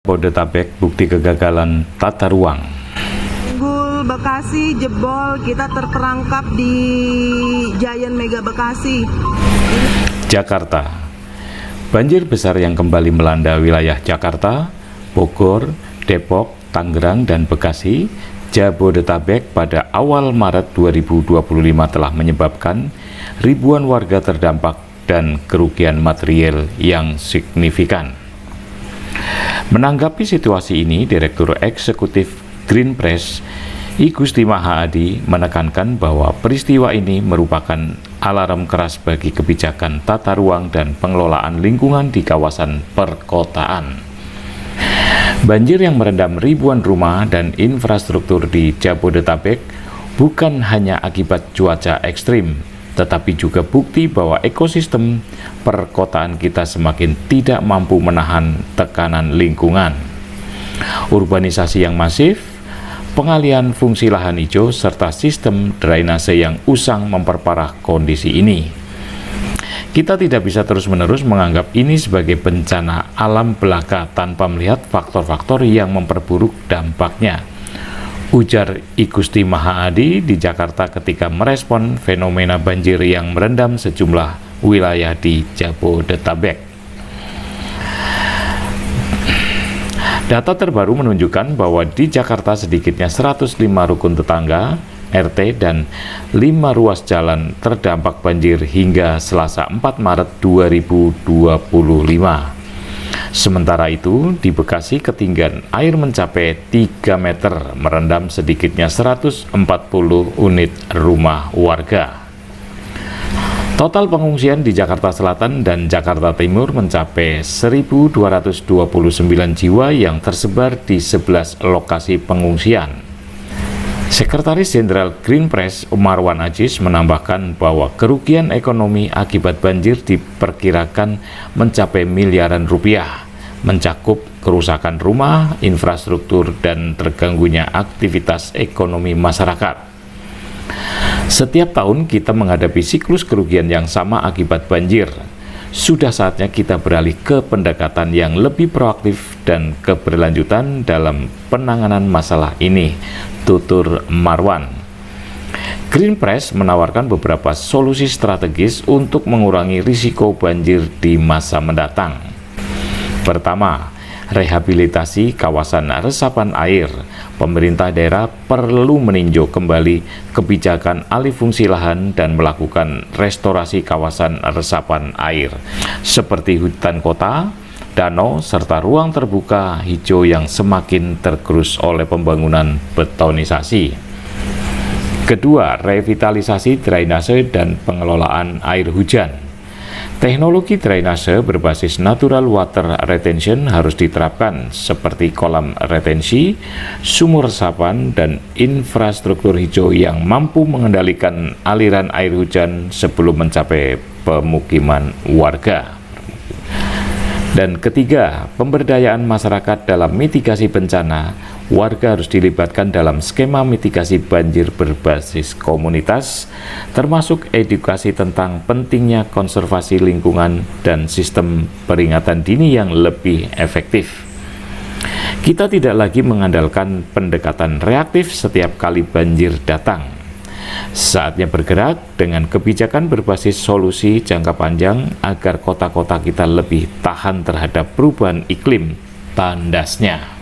Jabodetabek bukti kegagalan tata ruang. Tanggul Bekasi jebol, kita terperangkap di Giant Mega Bekasi. Jakarta. Banjir besar yang kembali melanda wilayah Jakarta, Bogor, Depok, Tangerang, dan Bekasi, Jabodetabek pada awal Maret 2025 telah menyebabkan ribuan warga terdampak dan kerugian material yang signifikan. Menanggapi situasi ini, Direktur Eksekutif Green Press, I Gusti Maha Adi, menekankan bahwa peristiwa ini merupakan alarm keras bagi kebijakan tata ruang dan pengelolaan lingkungan di kawasan perkotaan. Banjir yang merendam ribuan rumah dan infrastruktur di Jabodetabek bukan hanya akibat cuaca ekstrim, tetapi juga bukti bahwa ekosistem perkotaan kita semakin tidak mampu menahan tekanan lingkungan. Urbanisasi yang masif, pengalihan fungsi lahan hijau, serta sistem drainase yang usang memperparah kondisi ini. Kita tidak bisa terus-menerus menganggap ini sebagai bencana alam belaka tanpa melihat faktor-faktor yang memperburuk dampaknya, ujar I Gusti Maha Adi di Jakarta ketika merespon fenomena banjir yang merendam sejumlah wilayah di Jabodetabek. Data terbaru menunjukkan bahwa di Jakarta sedikitnya 105 rukun tetangga, RT, dan 5 ruas jalan terdampak banjir hingga Selasa 4 Maret 2025. Sementara itu, di Bekasi ketinggian air mencapai 3 meter, merendam sedikitnya 140 unit rumah warga. Total pengungsian di Jakarta Selatan dan Jakarta Timur mencapai 1.229 jiwa yang tersebar di 11 lokasi pengungsian. Sekretaris Jenderal Green Press Marwan Ajis menambahkan bahwa kerugian ekonomi akibat banjir diperkirakan mencapai miliaran rupiah, mencakup kerusakan rumah, infrastruktur, dan terganggunya aktivitas ekonomi masyarakat. Setiap tahun kita menghadapi siklus kerugian yang sama akibat banjir. Sudah saatnya kita beralih ke pendekatan yang lebih proaktif dan keberlanjutan dalam penanganan masalah ini, tutur Marwan. Green Press menawarkan beberapa solusi strategis untuk mengurangi risiko banjir di masa mendatang. Pertama, rehabilitasi kawasan resapan air. Pemerintah daerah perlu meninjau kembali kebijakan alih fungsi lahan dan melakukan restorasi kawasan resapan air, seperti hutan kota, danau, serta ruang terbuka hijau yang semakin tergerus oleh pembangunan betonisasi. Kedua, revitalisasi drainase dan pengelolaan air hujan. Teknologi drainase berbasis natural water retention harus diterapkan seperti kolam retensi, sumur resapan, dan infrastruktur hijau yang mampu mengendalikan aliran air hujan sebelum mencapai pemukiman warga. Dan ketiga, pemberdayaan masyarakat dalam mitigasi bencana. Warga harus dilibatkan dalam skema mitigasi banjir berbasis komunitas, termasuk edukasi tentang pentingnya konservasi lingkungan dan sistem peringatan dini yang lebih efektif. Kita tidak lagi mengandalkan pendekatan reaktif setiap kali banjir datang. Saatnya bergerak dengan kebijakan berbasis solusi jangka panjang agar kota-kota kita lebih tahan terhadap perubahan iklim, tandasnya.